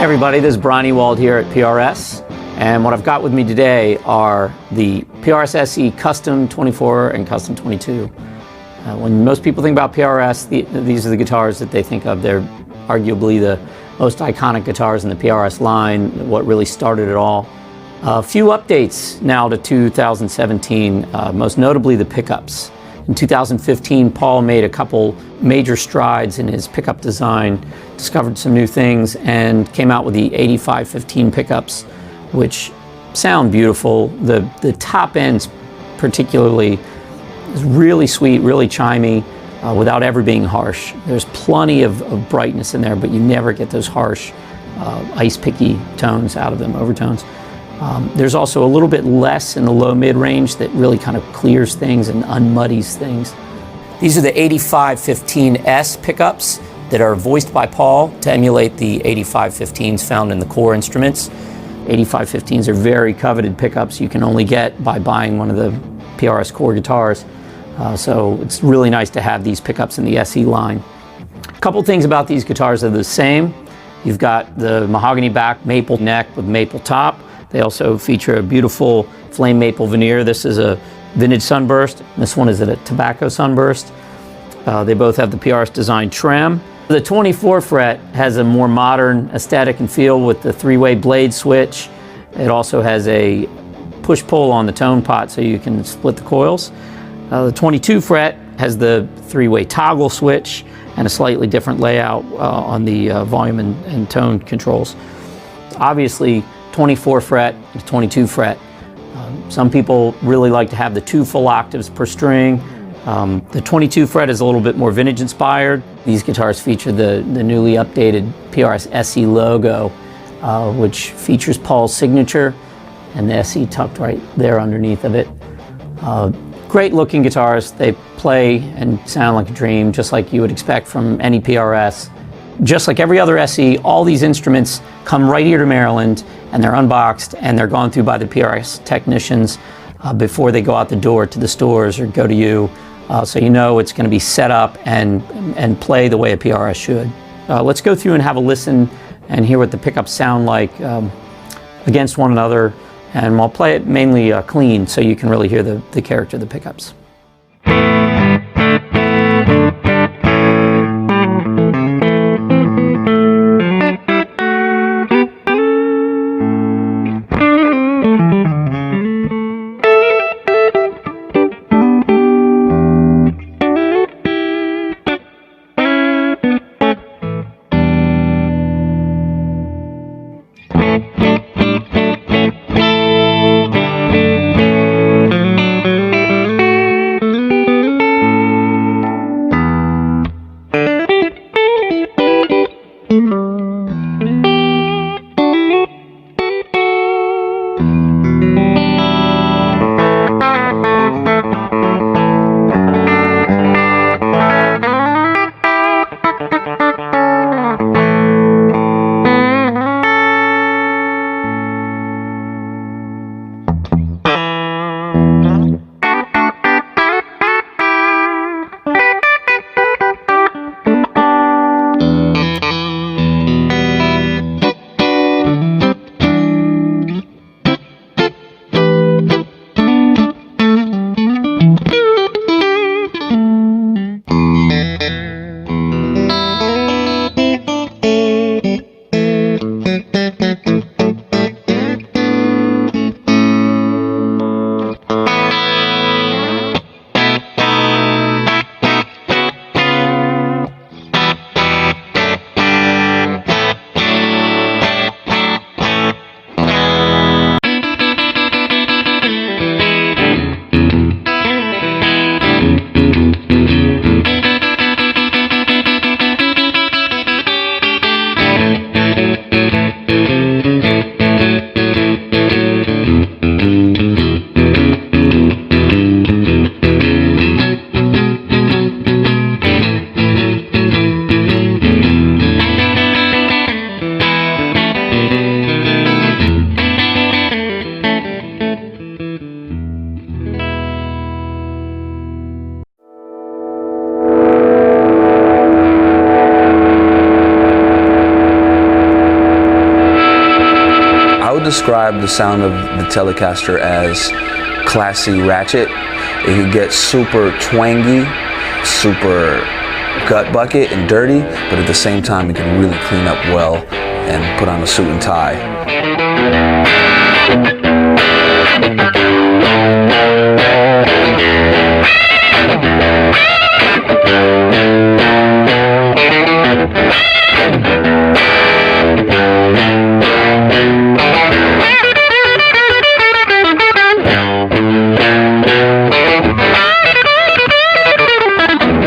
Hey everybody, this is Brian Ewald here at PRS, and what I've got with me today are the PRS SE Custom 24 and Custom 22. When most people think about PRS, these are the guitars that they think of. They're arguably the most iconic guitars in the PRS line, what really started it all. A few updates now to 2017, most notably the pickups. In 2015, Paul made a couple major strides in his pickup design, discovered some new things, and came out with the 8515 pickups, which sound beautiful. The top ends particularly is really sweet, really chimey, without ever being harsh. There's plenty of brightness in there, but you never get those harsh, ice picky tones out of them, overtones. There's also a little bit less in the low mid-range that really kind of clears things and unmuddies things. These are the 8515S pickups that are voiced by Paul to emulate the 8515s found in the core instruments. 8515s are very coveted pickups you can only get by buying one of the PRS core guitars. So it's really nice to have these pickups in the SE line. A couple things about these guitars are the same. You've got the mahogany back, maple neck with maple top. They also feature a beautiful flame maple veneer. This is a vintage sunburst. This one is a tobacco sunburst. They both have the PRS design trim. The 24 fret has a more modern aesthetic and feel with the three-way blade switch. It also has a push-pull on the tone pot so you can split the coils. The 22 fret has the three-way toggle switch and a slightly different layout on the volume and tone controls. Obviously, 24 fret to 22 fret. Some people really like to have the 2 full octaves per string. The 22 fret is a little bit more vintage inspired. These guitars feature the newly updated PRS SE logo, which features Paul's signature and the SE tucked right there underneath of it. Great looking guitars. They play and sound like a dream, just like you would expect from any PRS. Just like every other SE, all these instruments come right here to Maryland, and they're unboxed and they're gone through by the PRS technicians before they go out the door to the stores or go to you. So you know it's going to be set up and play the way a PRS should. Let's go through and have a listen and hear what the pickups sound like against one another. And I'll play it mainly clean so you can really hear the character of the pickups. describe the sound of the Telecaster as classy ratchet. It can get super twangy, super gut bucket and dirty, but at the same time it can really clean up well and put on a suit and tie.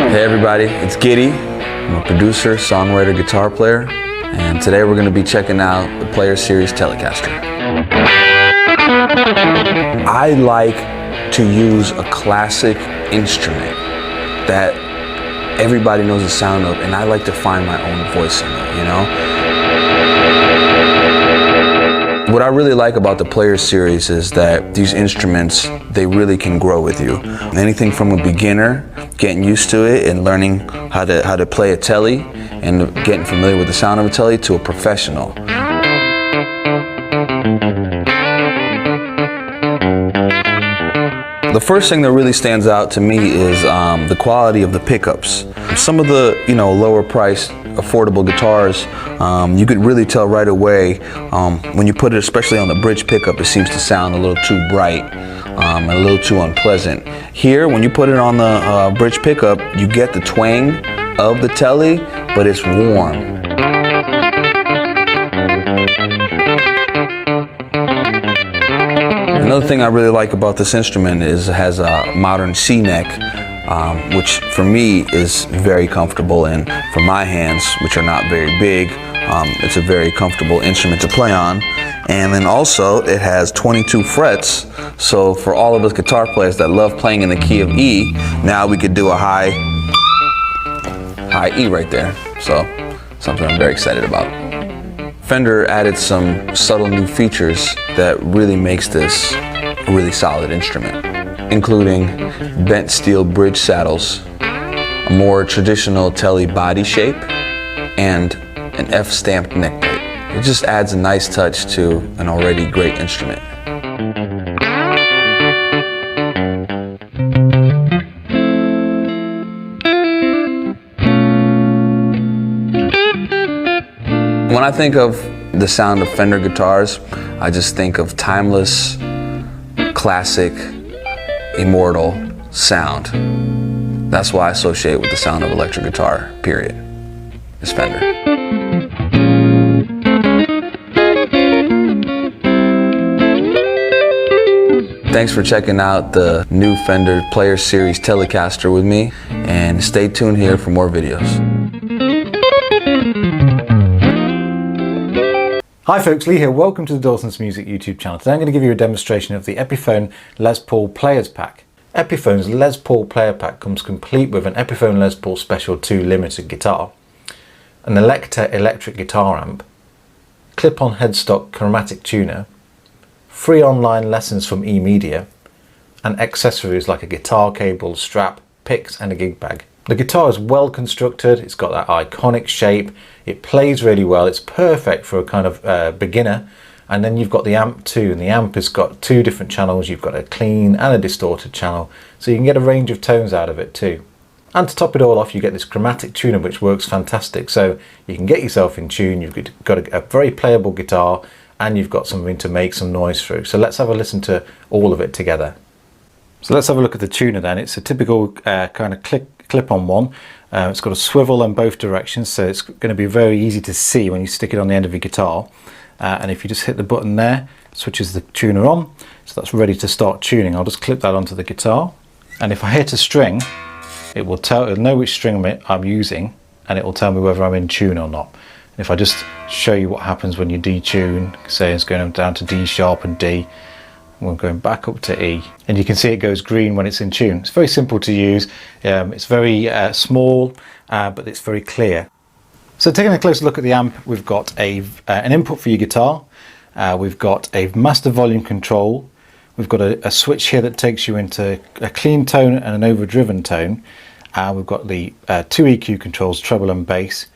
Hey everybody, it's Giddy. I'm a producer, songwriter, guitar player, and today we're going to be checking out the Player Series Telecaster. I like to use a classic instrument that everybody knows the sound of, and I like to find my own voice in it, you know? What I really like about the Player Series is that these instruments, they really can grow with you. Anything from a beginner, getting used to it and learning how to play a Tele and getting familiar with the sound of a Tele, to a professional. The first thing that really stands out to me is the quality of the pickups. Some of the lower priced affordable guitars, you could really tell right away when you put it, especially on the bridge pickup, it seems to sound a little too bright and a little too unpleasant. Here, when you put it on the bridge pickup, you get the twang of the Tele, but it's warm. Another thing I really like about this instrument is it has a modern C-neck, which for me is very comfortable, and for my hands, which are not very big, it's a very comfortable instrument to play on. And then also it has 22 frets, so for all of us guitar players that love playing in the key of E, now we could do a high E right there. So something I'm very excited about. Fender added some subtle new features that really makes this a really solid instrument, including bent steel bridge saddles, a more traditional Tele body shape, and an F-stamped neck plate. It just adds a nice touch to an already great instrument. When I think of the sound of Fender guitars, I just think of timeless, classic, immortal sound. That's why I associate with the sound of electric guitar, period. It's Fender. Thanks for checking out the new Fender Player Series Telecaster with me, and stay tuned here for more videos. Hi folks, Lee here. Welcome to the Dawson's Music YouTube channel. Today I'm going to give you a demonstration of the Epiphone Les Paul Players Pack. Epiphone's Les Paul Player Pack comes complete with an Epiphone Les Paul Special 2 limited guitar, an Elector electric guitar amp, clip-on headstock chromatic tuner, free online lessons from eMedia, and accessories like a guitar cable, strap, picks and a gig bag. The guitar is well constructed, it's got that iconic shape, it plays really well, it's perfect for a kind of beginner. And then you've got the amp too, and the amp has got two different channels. You've got a clean and a distorted channel, so you can get a range of tones out of it too. And to top it all off, you get this chromatic tuner which works fantastic, so you can get yourself in tune. You've got a very playable guitar, and you've got something to make some noise through. So let's have a listen to all of it together. So let's have a look at the tuner then. It's a typical kind of clip-on one. It's got a swivel in both directions, so it's going to be very easy to see when you stick it on the end of your guitar. And if you just hit the button there, it switches the tuner on, so that's ready to start tuning. I'll just clip that onto the guitar, and if I hit a string, it'll know which string I'm using, and it will tell me whether I'm in tune or not. And if I just show you what happens when you detune, say it's going down to D sharp and D, we're going back up to E, and you can see it goes green when it's in tune. It's very simple to use. It's very small, but it's very clear. So taking a closer look at the amp, we've got an input for your guitar, we've got a master volume control, we've got a switch here that takes you into a clean tone and an overdriven tone, we've got the two EQ controls, treble and bass,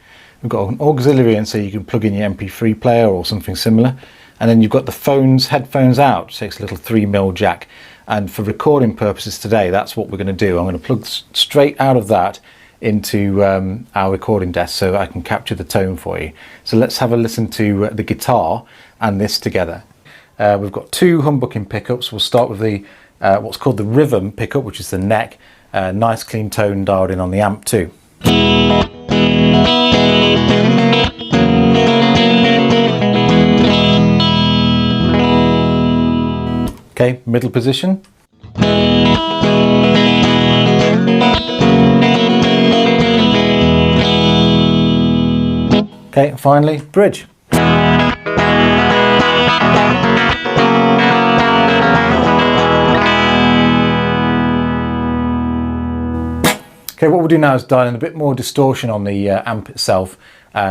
we've got an auxiliary in so you can plug in your MP3 player or something similar, And then you've got the headphones out, which takes a little 3mm jack. And for recording purposes today, that's what we're going to do. I'm going to plug straight out of that into our recording desk so I can capture the tone for you. So let's have a listen to the guitar and this together. We've got two humbucking pickups. We'll start with the what's called the rhythm pickup, which is the neck. Nice clean tone dialed in on the amp too. Okay, middle position. Okay, finally, bridge. Okay, what we'll do now is dial in a bit more distortion on the amp itself,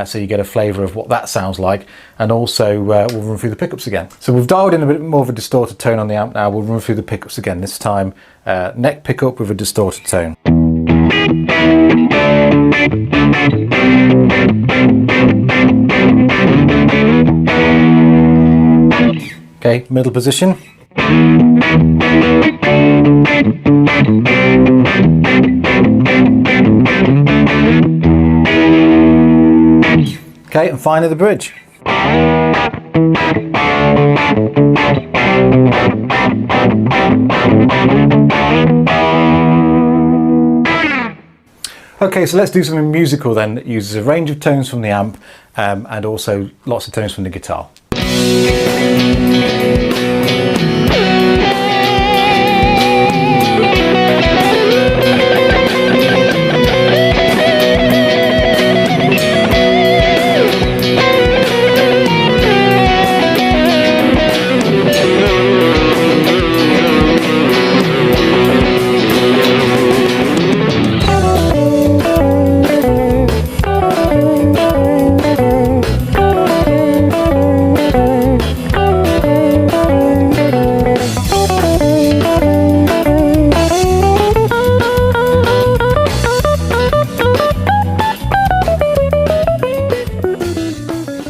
so you get a flavour of what that sounds like, and also we'll run through the pickups again. So we've dialed in a bit more of a distorted tone on the amp now. We'll run through the pickups again, this time neck pickup with a distorted tone. Okay, middle position. Okay, and finally the bridge. Okay, so let's do something musical then that uses a range of tones from the amp and also lots of tones from the guitar.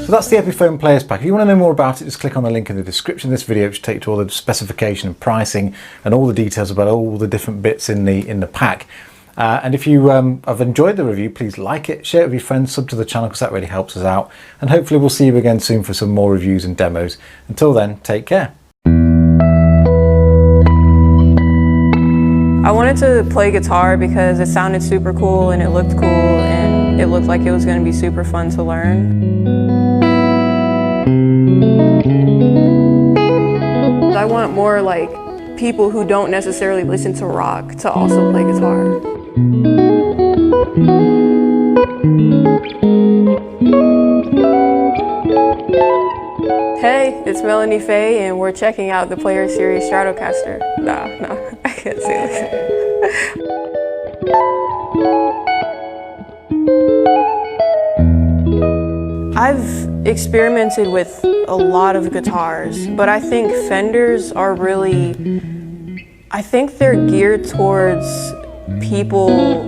So that's the Epiphone Players Pack. If you want to know more about it, just click on the link in the description of this video, which will take you to all the specification and pricing and all the details about all the different bits in the pack. And if you have enjoyed the review, please like it, share it with your friends, sub to the channel because that really helps us out. And hopefully we'll see you again soon for some more reviews and demos. Until then, take care. I wanted to play guitar because it sounded super cool and it looked cool and it looked like it was going to be super fun to learn. I want more like people who don't necessarily listen to rock to also play guitar. Hey, it's Melanie Faye and we're checking out the Player Series Stratocaster. No, I can't say that. I've experimented with a lot of guitars, but I think Fenders are really, I think they're geared towards people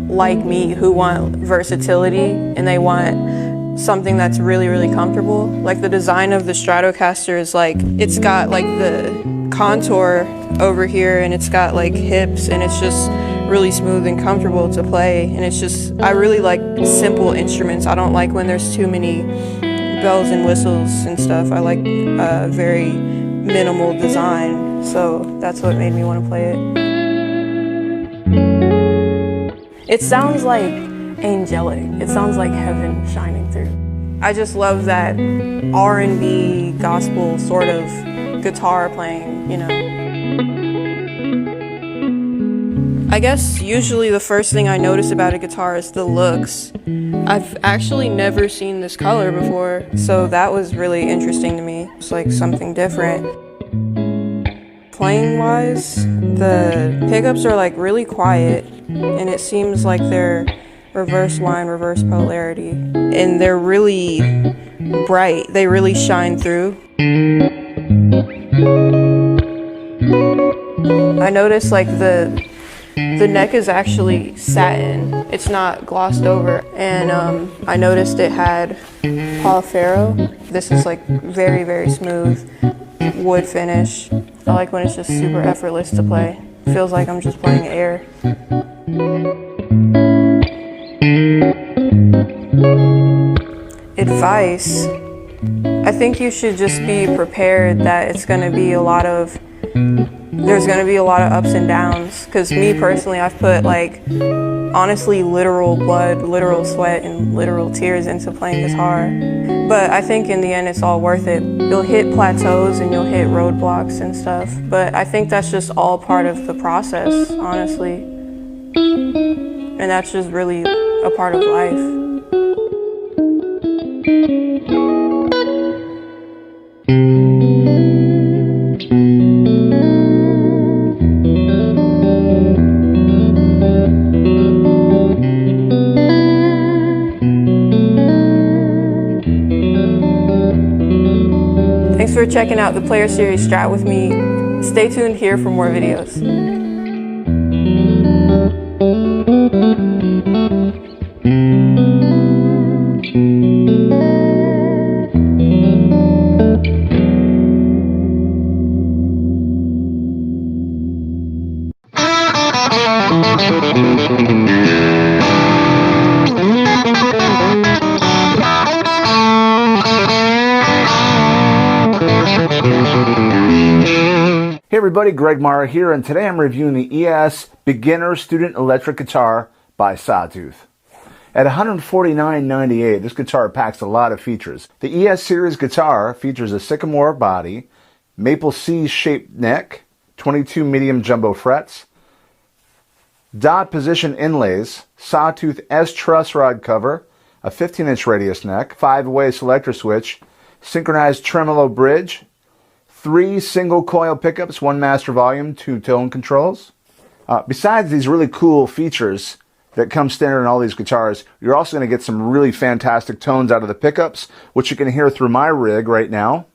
like me who want versatility and they want something that's really, really comfortable. Like the design of the Stratocaster is like, it's got like the contour over here and it's got like hips and it's just really smooth and comfortable to play. And it's just, I really like simple instruments. I don't like when there's too many bells and whistles and stuff. I like very minimal design. So that's what made me want to play it. It sounds like angelic. It sounds like heaven shining through. I just love that R&B gospel sort of guitar playing, you know. I guess usually the first thing I notice about a guitar is the looks. I've actually never seen this color before, so that was really interesting to me. It's like something different. Playing wise, the pickups are like really quiet and it seems like they're reverse line, reverse polarity, and they're really bright. They really shine through. I noticed like the The neck is actually satin. It's not glossed over. And I noticed it had polyfero. This is like very, very smooth wood finish. I like when it's just super effortless to play. Feels like I'm just playing air. Advice. I think you should just be prepared that it's going to be there's going to be a lot of ups and downs. Because me personally, I've put like, honestly, literal blood, literal sweat, and literal tears into playing guitar. But I think in the end, it's all worth it. You'll hit plateaus and you'll hit roadblocks and stuff. But I think that's just all part of the process, honestly. And that's just really a part of life. Thanks for checking out the Player Series Strat with me. Stay tuned here for more videos. Hey everybody, Greg Mara here, and today I'm reviewing the ES Beginner Student Electric Guitar by Sawtooth. At $149.98, this guitar packs a lot of features. The ES series guitar features a sycamore body, maple C-shaped neck, 22 medium jumbo frets, dot position inlays, Sawtooth S-truss rod cover, a 15-inch radius neck, 5-way selector switch, synchronized tremolo bridge, 3 single coil pickups, 1 master volume, 2 tone controls. Besides these really cool features that come standard in all these guitars, you're also going to get some really fantastic tones out of the pickups, which you can hear through my rig right now.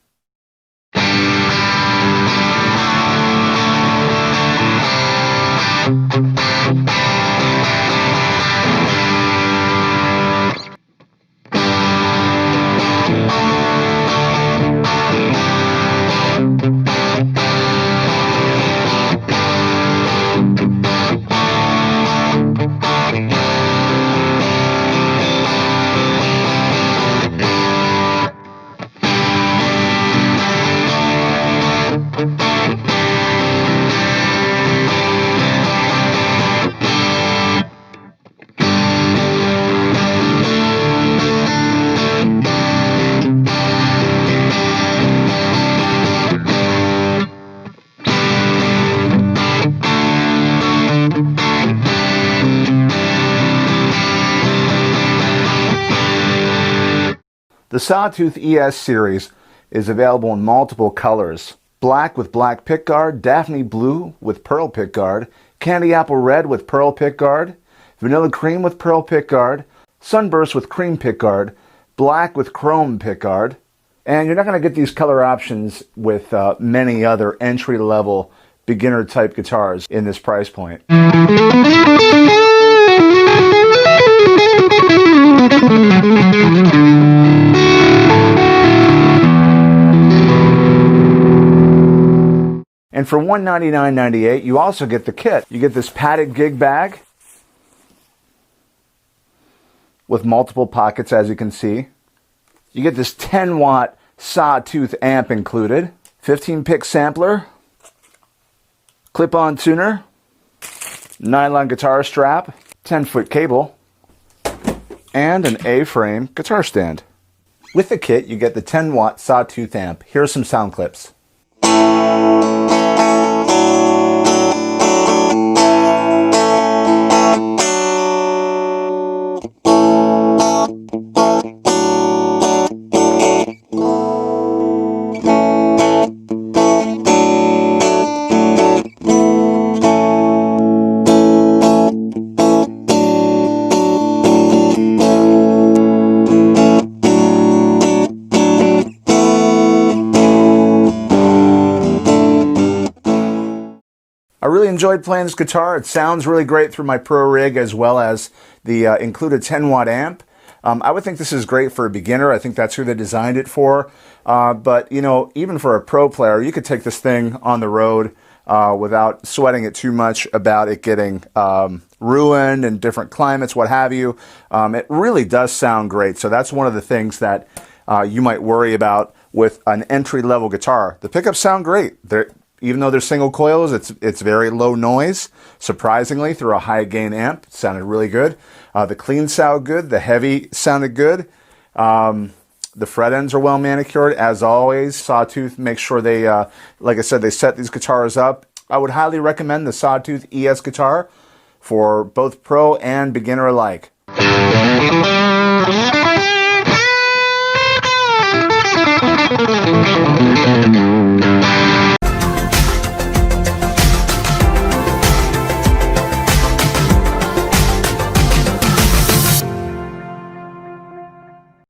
The Sawtooth ES series is available in multiple colors. Black with black pickguard, Daphne blue with pearl pickguard, candy apple red with pearl pickguard, vanilla cream with pearl pickguard, sunburst with cream pickguard, black with chrome pickguard. And you're not going to get these color options with many other entry-level beginner type guitars in this price point. And for $199.98, you also get the kit. You get this padded gig bag with multiple pockets, as you can see. You get this 10-watt Sawtooth amp included, 15-pick sampler, clip-on tuner, nylon guitar strap, 10-foot cable, and an A-frame guitar stand. With the kit, you get the 10-watt Sawtooth amp. Here are some sound clips. really enjoyed playing this guitar. It sounds really great through my Pro rig as well as the included 10-watt amp. I would think this is great for a beginner. I think that's who they designed it for. But, you know, even for a pro player, you could take this thing on the road without sweating it too much about it getting ruined in different climates, what have you. It really does sound great. So that's one of the things that you might worry about with an entry-level guitar. The pickups sound great. Even though they're single coils, it's very low noise, surprisingly, through a high gain amp. It sounded really good. The clean sound good. The heavy sounded good. The fret ends are well manicured, as always. Sawtooth makes sure they, like I said, they set these guitars up. I would highly recommend the Sawtooth ES guitar for both pro and beginner alike.